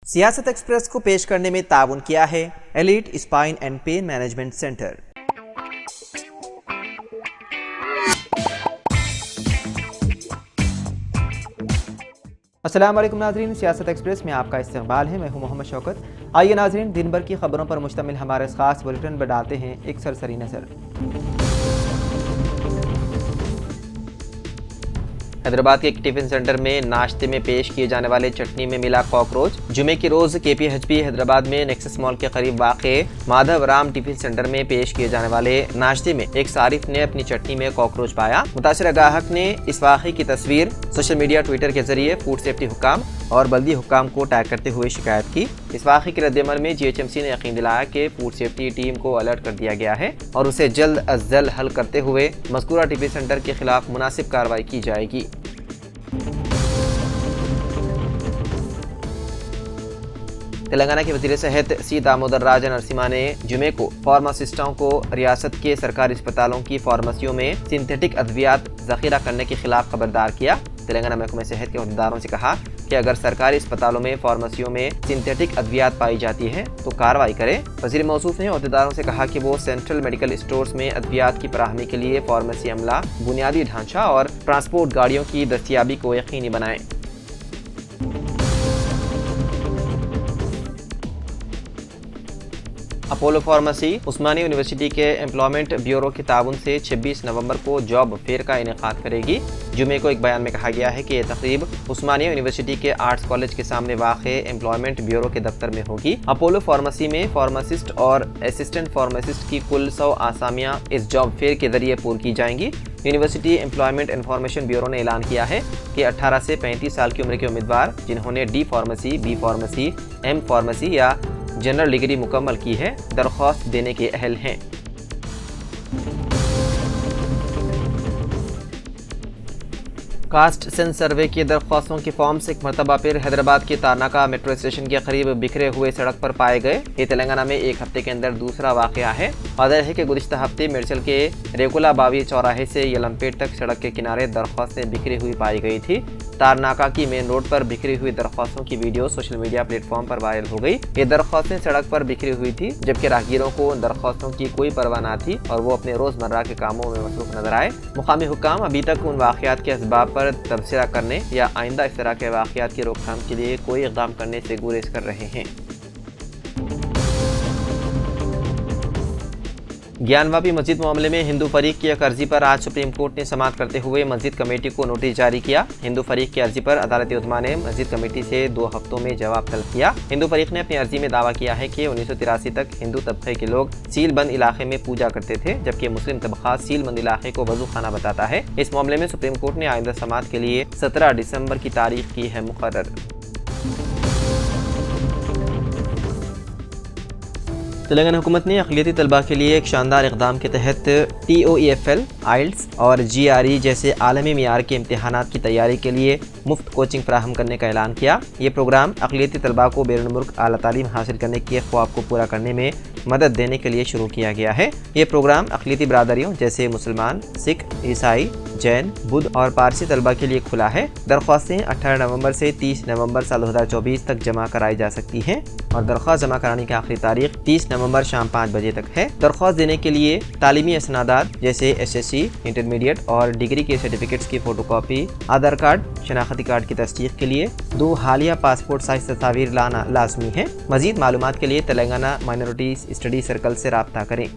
सियासत एक्सप्रेस को पेश करने में ताउन किया है elite spine and pain management centre. अस्सलाम वालेकुम नाज़रीन, सियासत एक्सप्रेस में आपका इस्तकबाल है। मैं हूं मोहम्मद शौकत। आइए नाज़रीन, दिन भर की खबरों पर मुश्तमिल हमारे इस खास बुलेटिन पर डालते हैं एक सरसरी नज़र। हैदराबाद के एक टिफिन सेंटर में नाश्ते में पेश किए जाने वाले चटनी में मिला कॉकरोच। जुमे के रोज KPHP हैदराबाद में नेक्सस मॉल के करीब वाक़े माधव राम टिफिन सेंटर में पेश किए जाने वाले नाश्ते में एक सारिफ ने अपनी चटनी में कॉकरोच पाया। मुतासरा ग्राहक ने इस वाक़े की तस्वीर सोशल मीडिया ट्विटर के जरिए फूड सेफ्टी हुक्काम और बल्दी हुक्काम को टैग करते हुए शिकायत की। इस वाक़े के रद्द-ए-अमल में GHMC ने यकीन दिलाया कि फूड सेफ्टी टीम को अलर्ट कर दिया गया है और उसे जल्द अज जल्द हल करते हुए मज़कूरा टिफिन सेंटर के खिलाफ मुनासिब कार्रवाई की जाएगी। तेलंगाना के वज़ीर सेहत C दामोदर राजा नरसिम्हा ने जुमे को फार्मासिस्टों को रियासत के सरकारी अस्पतालों की फार्मेसियों में सिंथेटिक अद्वियात ज़ख़ीरा करने के खिलाफ खबरदार किया। तेलंगाना महकमे सेहत के अहदेदारों से कहा कि अगर सरकारी अस्पतालों में फार्मेसियों में सिंथेटिक अद्वियात पाई जाती है तो कार्रवाई करें। वज़ीर मौसूफ ने अहदेदारों से कहा कि वो सेंट्रल मेडिकल स्टोर्स में अद्वियात की फराहमी के लिए फार्मेसी अमला, बुनियादी ढांचा और ट्रांसपोर्ट गाड़ियों की दस्तियाबी को यकीनी बनाएं। अपोलो फार्मेसी उस्मानिया यूनिवर्सिटी के एम्प्लॉयमेंट ब्यूरो के ताउन से 26 नवंबर को जॉब फेयर का इनेकाद करेगी। जुमे को एक बयान में कहा गया है कि यह तकरीब उस्मानिया यूनिवर्सिटी के आर्ट्स कॉलेज के सामने वाक़े एम्प्लॉयमेंट ब्यूरो के दफ्तर में होगी। अपोलो फार्मेसी में फार्मासिस्ट और असिस्टेंट फार्मासिस्ट की कुल 100 आसामियां इस जॉब फेयर के जरिए पूरी की जाएंगी। यूनिवर्सिटी एम्प्लॉयमेंट इंफॉर्मेशन ब्यूरो ने ऐलान किया है कि 18 से 35 साल की उम्र के उम्मीदवार जिन्होंने D pharmacy, B pharmacy, M pharmacy या जनरल डिग्री मुकम्मल की है दरख्वास्त देने के अहल हैं। कास्ट सेंस सर्वे की दरख्वास्तों के फॉर्म्स एक मरतबा फिर हैदराबाद के तारनाका मेट्रो स्टेशन के करीब बिखरे हुए सड़क पर पाए गए। ये तेलंगाना में एक हफ्ते के अंदर दूसरा वाक़या है। वाज़ेह है कि गुज़िश्ता हफ्ते मेडचल के रेकुला बावी चौराहे से यलमपेट तक सड़क के किनारे दरख्वास्तें बिखरी हुई पाई गई थी। तारनाका की मेन रोड पर बिखरी हुई दरख्वास्तों की वीडियो सोशल मीडिया प्लेटफॉर्म पर वायरल हो गई। ये दरख्वास्तें सड़क पर बिखरी हुई थी जबकि राहगीरों को दरख्वास्तों की कोई परवाह न थी और वो अपने रोज़मर्रा के कामों में मसरूफ नजर आए। मुकामी हुक्काम अभी तक उन वाक़यात के असबाब पर तबसरा करने या आइंदा इस तरह के वाक़यात की रोकथाम के लिए कोई इक़दाम करने से गुरेज कर रहे हैं। ज्ञानवापी मस्जिद मामले में हिंदू फरीक की एक अर्जी पर आज सुप्रीम कोर्ट ने समाअत करते हुए मस्जिद कमेटी को नोटिस जारी किया। हिंदू फरीक की अर्जी पर अदालत उज़्मा ने मस्जिद कमेटी से 2 हफ्तों में जवाब तलब किया। हिंदू फरीक ने अपनी अर्जी में दावा किया है कि 1983 तक हिंदू तबके के लोग सील बंद इलाके में पूजा करते थे जबकि मुस्लिम तबका सील बंद इलाके को वजू खाना बताता है। इस मामले में सुप्रीम कोर्ट ने आइंदा समाअत के लिए 17 दिसंबर की तारीख की है मुकर्रर। तेलंगाना हुकूमत ने अक़लियती तलबा के लिए एक शानदार इक़दाम के तहत TOEFL, IELTS और GRE जैसे आलमी मियार के इम्तिहानात की तैयारी के लिए मुफ्त कोचिंग फराहम करने का ऐलान किया। ये प्रोग्राम अक़लियती तलबा को बैरून मुल्क आला तालीम हासिल करने के ख्वाब को पूरा करने में मदद देने के लिए शुरू किया गया है। ये प्रोग्राम अक़लियती बरादरियों जैसे मुसलमान, सिख, ईसाई, जैन, बुद्ध और पारसी तलबा के लिए खुला है। दरख्वास्तें 18 नवंबर से 30 नवंबर साल 2024 तक जमा कराई जा सकती हैं और दरख्वास्त जमा कराने की आखिरी तारीख 30 नवंबर शाम 5 बजे तक है। दरख्वास्त देने के लिए तालीमी असनादात जैसे SSC, इंटरमीडिएट और डिग्री के सर्टिफिकेट्स की फ़ोटोकॉपी, आधार कार्ड, शनाख्ती कार्ड की तस्दीक के लिए 2 हालिया पासपोर्ट साइज तस्वीर लाना लाजमी है। मज़ीद मालूमात के लिए तेलंगाना माइनॉरिटीज़ स्टडी सर्कल से रब्ता करें।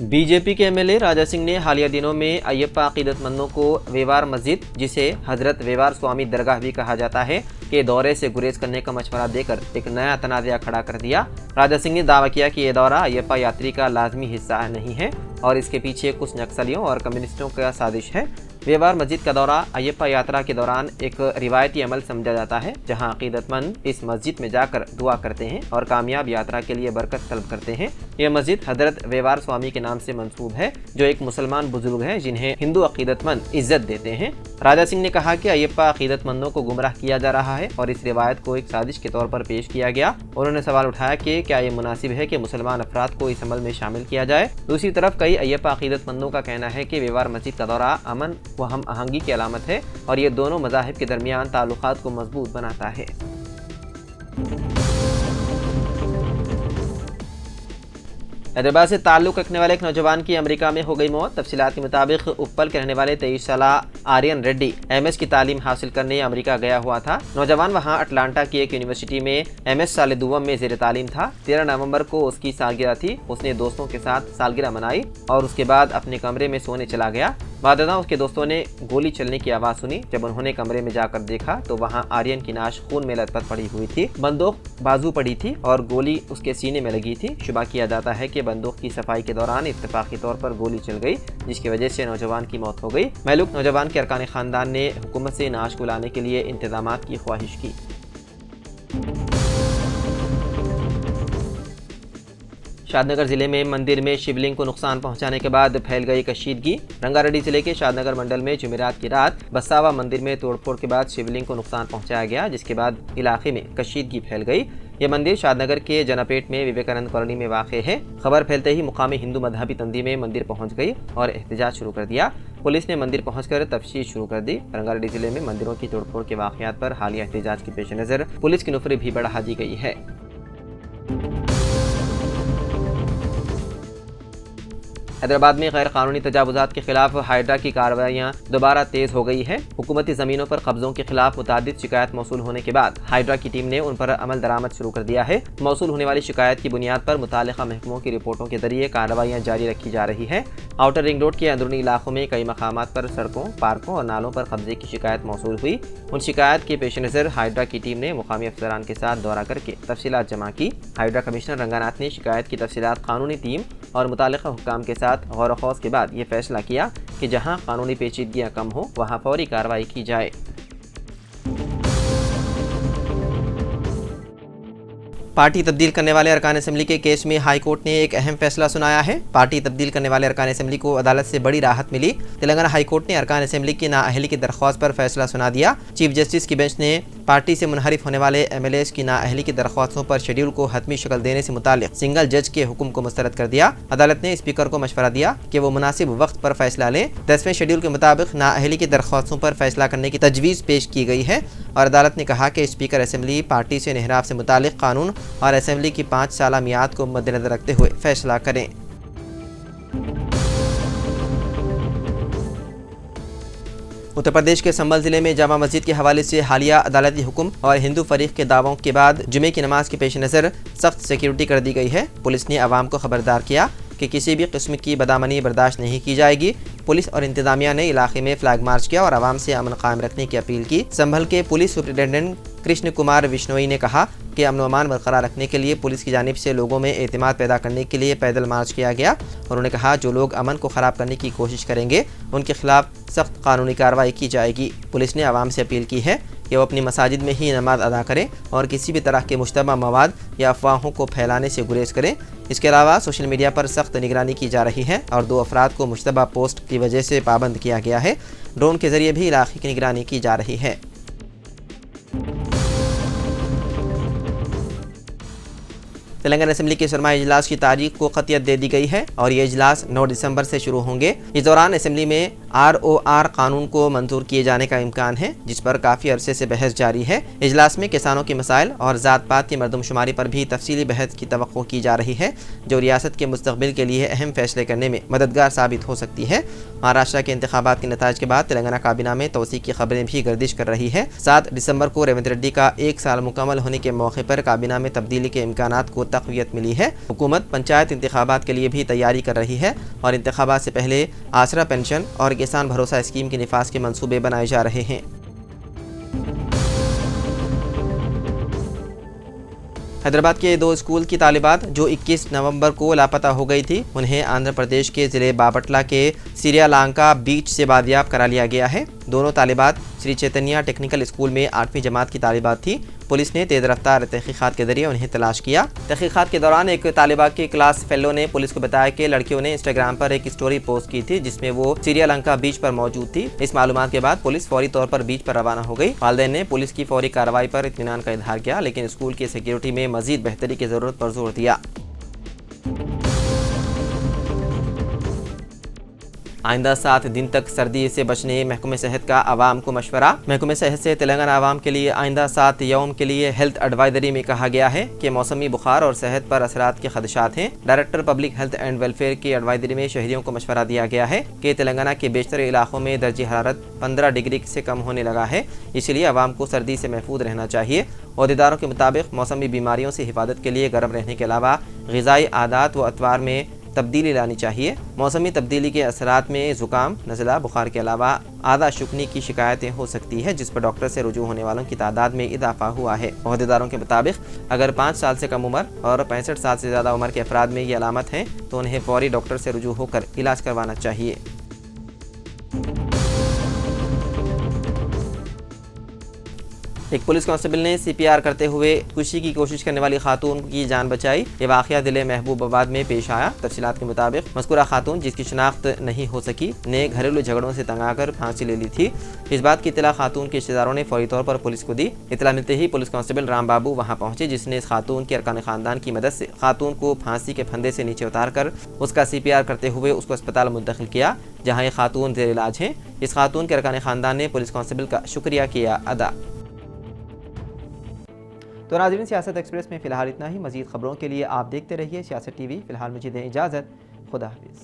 बीजेपी के MLA राजा सिंह ने हालिया दिनों में अय्यप्पा अकीदतमंदों को वेवार मस्जिद, जिसे हजरत वेवार स्वामी दरगाह भी कहा जाता है, के दौरे से गुरेज करने का मशवरा देकर एक नया तनाज़ा खड़ा कर दिया। राजा सिंह ने दावा किया कि यह दौरा अय्यप्पा यात्री का लाजमी हिस्सा नहीं है और इसके पीछे कुछ नक्सलियों और कम्युनिस्टों का साजिश है। वेवार मस्जिद का दौरा अय्यप्पा यात्रा के दौरान एक रिवायती अमल समझा जाता है जहां अकीदतमंद इस मस्जिद में जाकर दुआ करते हैं और कामयाब यात्रा के लिए बरकत तलब करते हैं। یہ مسجد حضرت ویوار سوامی کے نام سے منسوب ہے، جو ایک مسلمان بزرگ ہیں جنہیں ہندو عقیدت مند عزت دیتے ہیں۔ راجہ سنگھ نے کہا کہ ایپا عقیدت مندوں کو گمراہ کیا جا رہا ہے اور اس روایت کو ایک سازش کے طور پر پیش کیا گیا۔ انہوں نے سوال اٹھایا کہ کیا یہ مناسب ہے کہ مسلمان افراد کو اس عمل میں شامل کیا جائے؟ دوسری طرف کئی ایپا عقیدت مندوں کا کہنا ہے کہ ویوار مسجد کا دورہ امن و ہم آہنگی کی علامت ہے اور یہ دونوں مذاہب کے درمیان تعلقات کو مضبوط بناتا ہے۔ حیدرآباد سے تعلق رکھنے والے ایک نوجوان کی امریکہ میں ہو گئی موت۔ تفصیلات کے مطابق اپل کے رہنے والے 23 سالہ آرین ریڈی MS کی تعلیم حاصل کرنے امریکہ گیا ہوا تھا۔ نوجوان وہاں اٹلانٹا کی ایک یونیورسٹی میں MS سال دوم میں زیر تعلیم تھا۔ 13 نومبر کو اس کی سالگرہ تھی۔ اس نے دوستوں کے ساتھ سالگرہ منائی اور اس کے بعد اپنے کمرے میں سونے چلا گیا۔ بعد ازاں اس کے دوستوں نے گولی چلنے کی آواز سنی۔ جب انہوں نے کمرے میں جا کر دیکھا تو وہاں آرین کی نعش خون میں لت پت پڑی ہوئی تھی، بندوق بازو پڑی تھی اور گولی اس کے سینے میں لگی تھی۔ شبہ کیا جاتا ہے کہ بندوق کی صفائی کے دوران اتفاقی طور پر گولی چل گئی، جس کی وجہ سے نوجوان کی موت ہو گئی۔ مہلوک نوجوان کے ارکان خاندان نے حکومت سے نعش کو لانے کے لیے انتظامات کی خواہش کی۔ شاد نگر ضلع میں مندر میں شیولنگ کو نقصان پہنچانے کے بعد پھیل گئی کشیدگی۔ رنگا ریڈی ضلع کے شاد نگر منڈل میں جمعرات کی رات بساوا مندر میں توڑ پھوڑ کے بعد شیولنگ کو نقصان پہنچایا گیا، جس کے بعد علاقے میں کشیدگی پھیل گئی۔ یہ مندر شاد نگر کے جناپیٹ میں وویکانند کالونی میں واقع ہے۔ خبر پھیلتے ہی مقامی ہندو مذہبی تنظیمیں مندر پہنچ گئی اور احتجاج شروع کر دیا۔ پولیس نے مندر پہنچ کر تفتیش شروع کر دی۔ رنگا ریڈی ضلع میں مندروں کی توڑ پھوڑ کے واقعات پر حالیہ احتجاج کے پیش نظر پولیس کی نفری بھی بڑھا دی گئی ہے۔ حیدرآباد میں غیر قانونی تجاوزات کے خلاف ہائیڈرا کی کارروائیاں دوبارہ تیز ہو گئی ہے۔ حکومتی زمینوں پر قبضوں کے خلاف متعدد شکایات موصول ہونے کے بعد ہائیڈرا کی ٹیم نے ان پر عمل درآمد شروع کر دیا ہے۔ موصول ہونے والی شکایت کی بنیاد پر متعلقہ محکموں کی رپورٹوں کے ذریعے کارروائیاں جاری رکھی جا رہی ہے۔ آؤٹر رنگ روڈ کے اندرونی علاقوں میں کئی مقامات پر سڑکوں، پارکوں اور نالوں پر قبضے کی شکایت موصول ہوئی۔ ان شکایات کے پیش نظر ہائیڈرا کی ٹیم نے مقامی افسران کے ساتھ دورہ کر کے تفصیلات جمع کی۔ ہائیڈرا کمشنر رنگاناتھ نے شکایت کی تفصیلات قانونی ٹیم اور متعلقہ حکام کے ساتھ غور و خوض کے بعد یہ فیصلہ کیا کہ جہاں قانونی پیچیدگیاں کم ہوں وہاں فوری کارروائی کی جائے۔ پارٹی تبدیل کرنے والے ارکان اسمبلی کے کیس میں ہائی کورٹ نے ایک اہم فیصلہ سنایا ہے۔ پارٹی تبدیل کرنے والے ارکان اسمبلی کو عدالت سے بڑی راحت ملی۔ تلنگانہ ہائی کورٹ نے ارکان اسمبلی کی نااہلی کی درخواست پر فیصلہ سنا دیا۔ چیف جسٹس کی بینچ نے پارٹی سے منحرف ہونے والے MLAs کی نااہلی کی درخواستوں پر شیڈول کو حتمی شکل دینے سے متعلق سنگل جج کے حکم کو مسترد کر دیا۔ عدالت نے اسپیکر کو مشورہ دیا کہ وہ مناسب وقت پر فیصلہ لیں۔ 10ویں شیڈول کے مطابق نااہلی کی درخواستوں پر فیصلہ کرنے کی تجویز پیش کی گئی ہے اور عدالت نے کہا کہ اسپیکر اسمبلی پارٹی سے انحراف سے متعلق قانون اور اسمبلی کی 5 سالہ میعاد کو مد نظر رکھتے ہوئے فیصلہ کریں۔ اتر پردیش کے سنبھل ضلع میں جامع مسجد کے حوالے سے حالیہ عدالتی حکم اور ہندو فریق کے دعووں کے بعد جمعے کی نماز کے پیش نظر سخت سیکیورٹی کر دی گئی ہے۔ پولیس نے عوام کو خبردار کیا کہ کسی بھی قسم کی بدامنی برداشت نہیں کی جائے گی۔ پولیس اور انتظامیہ نے علاقے میں فلیگ مارچ کیا اور عوام سے امن قائم رکھنے کی اپیل کی۔ سنبھل کے پولیس سپرنٹینڈنٹ کرشن کمار وشنوئی نے کہا کہ امن و امان برقرار رکھنے کے لیے پولیس کی جانب سے لوگوں میں اعتماد پیدا کرنے کے لیے پیدل مارچ کیا گیا۔ انہوں نے کہا جو لوگ امن کو خراب کرنے کی کوشش کریں گے ان کے خلاف سخت قانونی کارروائی کی جائے گی۔ پولیس نے عوام سے اپیل کی ہے کہ وہ اپنی مساجد میں ہی نماز ادا کریں اور کسی بھی طرح کے مشتبہ مواد یا افواہوں کو پھیلانے سے گریز کریں۔ اس کے علاوہ سوشل میڈیا پر سخت نگرانی کی جا رہی ہے اور 2 افراد کو مشتبہ پوسٹ کی وجہ سے پابند کیا گیا ہے۔ ڈرون کے ذریعے بھی علاقے کی نگرانی کی جا رہی ہے۔ تلنگانہ اسمبلی کے سرمائی اجلاس کی تاریخ کو قطعیت دے دی گئی ہے اور یہ اجلاس 9 دسمبر سے شروع ہوں گے۔ اس دوران اسمبلی میں ROR قانون کو منظور کیے جانے کا امکان ہے، جس پر کافی عرصے سے بحث جاری ہے۔ اجلاس میں کسانوں کے مسائل اور ذات پات کی مردم شماری پر بھی تفصیلی بحث کی توقع کی جا رہی ہے، جو ریاست کے مستقبل کے لیے اہم فیصلے کرنے میں مددگار ثابت ہو سکتی ہے۔ مہاراشٹر کے انتخابات کے نتائج کے بعد تلنگانہ کابینہ میں توسیع کی خبریں بھی گردش کر رہی ہے۔ 7 دسمبر کو ریونت ریڈی کا 1 سال مکمل ہونے کے موقع پر کابینہ میں تبدیلی کے امکانات کو تقویت ملی ہے۔ حکومت پنچایت انتخابات کے لیے بھی تیاری کر رہی ہے اور انتخابات سے پہلے آسرا پینشن اور کسان بھروسہ اسکیم کے نفاذ کے منصوبے بنائے جا رہے ہیں۔ حیدرآباد کے 2 اسکول کی طالبات جو 21 نومبر کو لاپتہ ہو گئی تھی انہیں آندھرا پردیش کے ضلع باپٹلہ کے سیریا لانکا بیچ سے بازیاب کرا لیا گیا ہے۔ دونوں طالبات شری چیتنیہ ٹیکنیکل اسکول میں 8ویں جماعت کی طالبات تھی۔ पुलिस ने तेज रफ्तार तहकीकात के जरिए उन्हें तलाश किया। तहकीकात के दौरान एक तालिबा की क्लास फेलो ने पुलिस को बताया कि लड़कियों ने इंस्टाग्राम पर एक स्टोरी पोस्ट की थी जिसमें वो श्रीलंका बीच पर मौजूद थी। इस मालूमात के बाद पुलिस फौरी तौर पर बीच पर रवाना हो गई। वालिदैन ने पुलिस की फौरी कार्रवाई पर इत्मीनान का इजहार किया, लेकिन स्कूल की सिक्योरिटी में मजीद बेहतरी की जरूरत पर जोर दिया। आइंदा 7 दिन तक सर्दी से बचने महकमे सेहत का आवाम को मशवरा। महकमे सेहत से तेलंगाना आवाम के लिए आइंदा 7 यौम के लिए हेल्थ एडवाइजरी में कहा गया है कि मौसमी बुखार और सेहत पर असरात के खदशात हैं। Director public health and welfare की एडवाइजरी में शहरियों को मशवरा दिया गया है कि तेलंगाना के बेशतर इलाकों में दर्जी हरारत 15 डिग्री से कम होने लगा है, इसलिए आवाम को सर्दी से महफूज रहना चाहिए। अहदेदारों के मुताबिक मौसमी बीमारियों से हिफाजत के लिए गर्म रहने के अलावा ग़िज़ाई आदात व अतवार में तब्दीली लानी चाहिए। मौसमी तब्दीली के असरात में ज़ुकाम, नज़ला, बुखार के अलावा आदा शुकनी की शिकायतें हो सकती है, जिस पर डॉक्टर से रुजू होने वालों की तादाद में इजाफा हुआ है। अहदेदारों के मुताबिक अगर 5 साल से कम उम्र और 65 साल से ज़्यादा उम्र के अफराद में ये अलामत हैं तो उन्हें फौरी डॉक्टर से रुजू होकर इलाज करवाना चाहिए। एक पुलिस कांस्टेबल ने CPR करते हुए खुशी की कोशिश करने वाली खातून की जान बचाई। ये वाक़या ज़िले महबूबाबाद में पेश आया। तफसीलात के मुताबिक मज़कूरा खातून, जिसकी शनाख्त नहीं हो सकी, ने घरेलू झगड़ों से तंग आकर फांसी ले ली थी। इस बात की इत्तला खातून के रिश्तेदारों ने फौरी तौर पर पुलिस को दी। इत्तला मिलते ही पुलिस कांस्टेबल राम बाबू वहाँ पहुँचे, जिसने इस खातून के अरकान ख़ानदान की मदद से खातून को फांसी के फंदे से नीचे उतार कर उसका CPR करते हुए उसको अस्पताल मुंतकिल किया, जहाँ ये खातून ज़ेर इलाज हैं। इस खातून के अरकान ख़ानदान ने पुलिस कांस्टेबल का शुक्रिया किया अदा। तो नाज़रीन, सियासत एक्सप्रेस में फ़िलहाल इतना ही। मज़ीद ख़बरों के लिए आप देखते रहिए सियासत TV। फ़िलहाल मुझे दें इजाज़त। खुदा हाफ़िज़।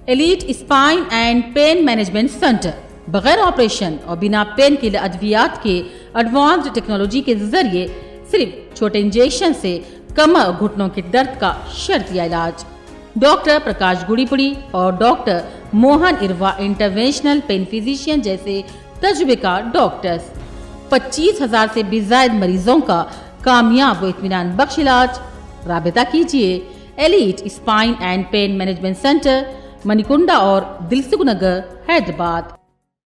Elite spine and pain management centre बगैर ऑपरेशन और बिना पेन किलर अद्वियात के एडवांस्ड टेक्नोलॉजी के जरिए सिर्फ छोटे इंजेक्शन से कमर और घुटनों के दर्द का शर्तिया इलाज। डॉक्टर प्रकाश गुड़ीपुड़ी और doctor Mohan Irva interventional pain physician जैसे तजुर्बेकार डॉक्टर्स 25,000 से भी ज्यादा मरीजों का कामयाब व इत्मीनान बख्श इलाज। राबिता कीजिए elite spine and pain management centre, Manikunda और दिलसुख नगर, हैदराबाद।